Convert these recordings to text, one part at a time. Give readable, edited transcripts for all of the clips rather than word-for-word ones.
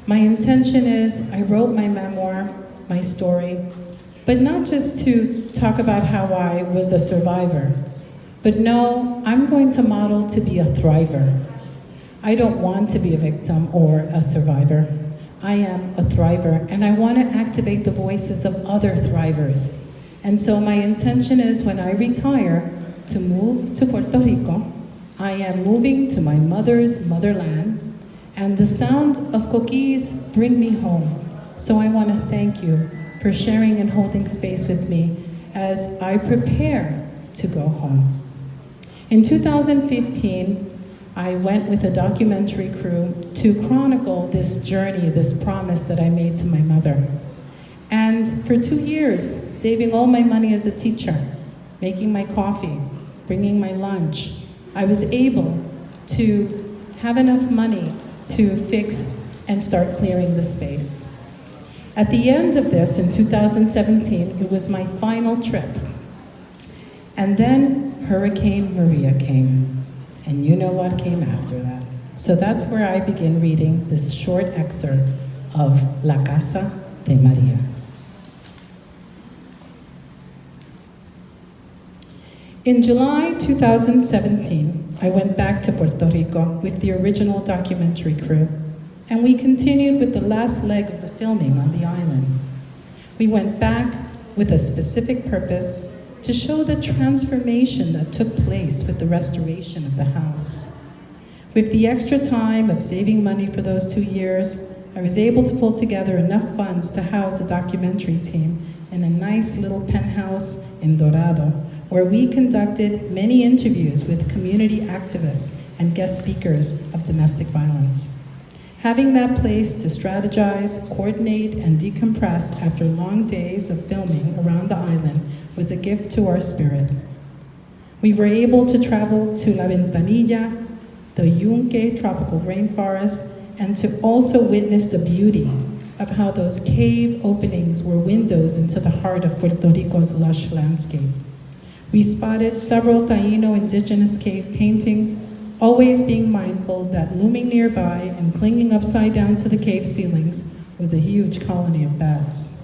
My intention is I wrote my memoir, my story, but not just to talk about how I was a survivor, but no, I'm going to model to be a thriver. I don't want to be a victim or a survivor. I am a thriver, and I want to activate the voices of other thrivers. And so my intention is when I retire to move to Puerto Rico. I am moving to my mother's motherland, and the sound of coquilles bring me home. So I want to thank you for sharing and holding space with me as I prepare to go home. In 2015, I went with a documentary crew to chronicle this journey, this promise that I made to my mother. And for 2 years, saving all my money as a teacher, making my coffee, bringing my lunch, I was able to have enough money to fix and start clearing the space. At the end of this, in 2017, it was my final trip. And then Hurricane Maria came. And you know what came after that. So that's where I begin reading this short excerpt of La Casa de Maria. In July 2017, I went back to Puerto Rico with the original documentary crew, and we continued with the last leg of the filming on the island. We went back with a specific purpose to show the transformation that took place with the restoration of the house. With the extra time of saving money for those 2 years, I was able to pull together enough funds to house the documentary team in a nice little penthouse in Dorado, where we conducted many interviews with community activists and guest speakers of domestic violence. Having that place to strategize, coordinate, and decompress after long days of filming around the island was a gift to our spirit. We were able to travel to La Ventanilla, the Yunque tropical rainforest, and to also witness the beauty of how those cave openings were windows into the heart of Puerto Rico's lush landscape. We spotted several Taino indigenous cave paintings, always being mindful that looming nearby and clinging upside down to the cave ceilings was a huge colony of bats.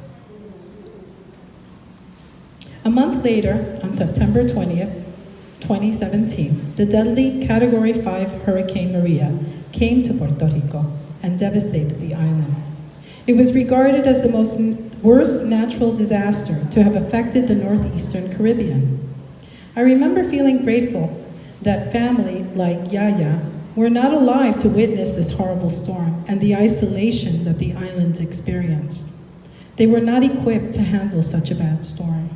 A month later, on September 20th, 2017, the deadly Category 5 Hurricane Maria came to Puerto Rico and devastated the island. It was regarded as the worst natural disaster to have affected the northeastern Caribbean. I remember feeling grateful that family like Yaya were not alive to witness this horrible storm and the isolation that the island experienced. They were not equipped to handle such a bad storm.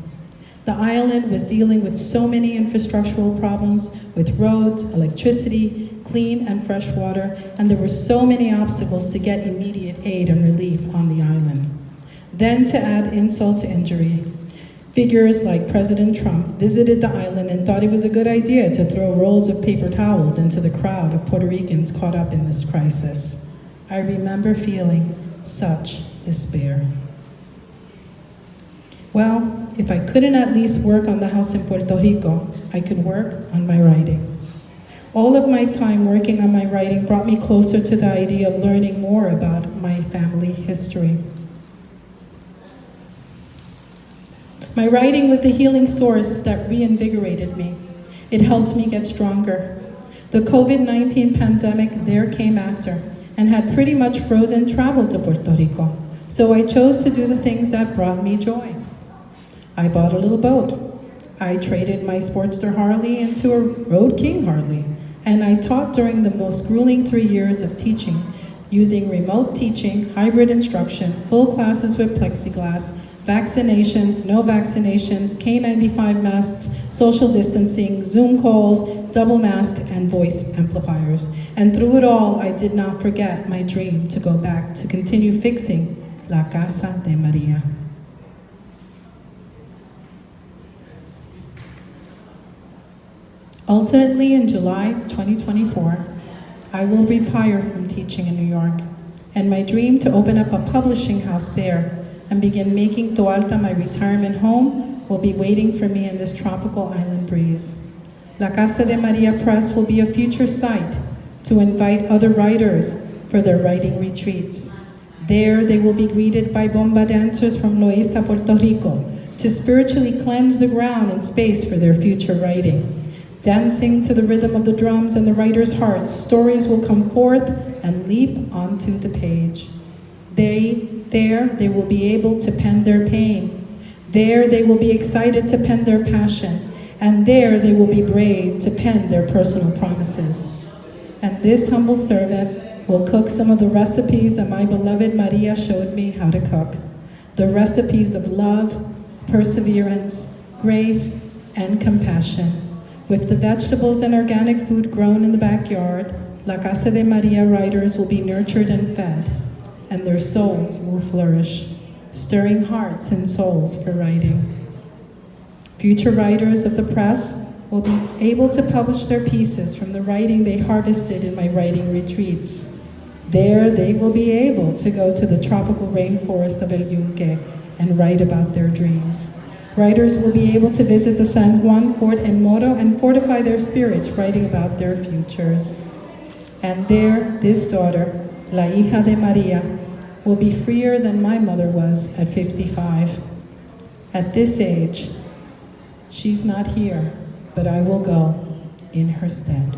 The island was dealing with so many infrastructural problems with roads, electricity, clean and fresh water, and there were so many obstacles to get immediate aid and relief on the island. Then to add insult to injury, figures like President Trump visited the island and thought it was a good idea to throw rolls of paper towels into the crowd of Puerto Ricans caught up in this crisis. I remember feeling such despair. Well, if I couldn't at least work on the house in Puerto Rico, I could work on my writing. All of my time working on my writing brought me closer to the idea of learning more about my family history. My writing was the healing source that reinvigorated me. It helped me get stronger. The COVID-19 pandemic there came after and had pretty much frozen travel to Puerto Rico. So I chose to do the things that brought me joy. I bought a little boat. I traded my Sportster Harley into a Road King Harley. And I taught during the most grueling 3 years of teaching, using remote teaching, hybrid instruction, full classes with plexiglass, vaccinations, no vaccinations, K95 masks, social distancing, Zoom calls, double mask, and voice amplifiers. And through it all, I did not forget my dream to go back to continue fixing La Casa de Maria. Ultimately, in July 2024, I will retire from teaching in New York, and my dream to open up a publishing house there and begin making Toalta my retirement home will be waiting for me in this tropical island breeze. La Casa de Maria Press will be a future site to invite other writers for their writing retreats. There they will be greeted by bomba dancers from Loíza, Puerto Rico, to spiritually cleanse the ground and space for their future writing. Dancing to the rhythm of the drums and the writer's hearts, stories will come forth and leap onto the page. There they will be able to pen their pain. There they will be excited to pen their passion. And there they will be brave to pen their personal promises. And this humble servant will cook some of the recipes that my beloved Maria showed me how to cook. The recipes of love, perseverance, grace, and compassion. With the vegetables and organic food grown in the backyard, La Casa de Maria writers will be nurtured and fed, and their souls will flourish, stirring hearts and souls for writing. Future writers of the press will be able to publish their pieces from the writing they harvested in my writing retreats. There they will be able to go to the tropical rainforest of El Yunque and write about their dreams. Writers will be able to visit the San Juan Fort en Moro and fortify their spirits, writing about their futures. And there, this daughter, La Hija de Maria, will be freer than my mother was at 55. At this age, she's not here, but I will go in her stead.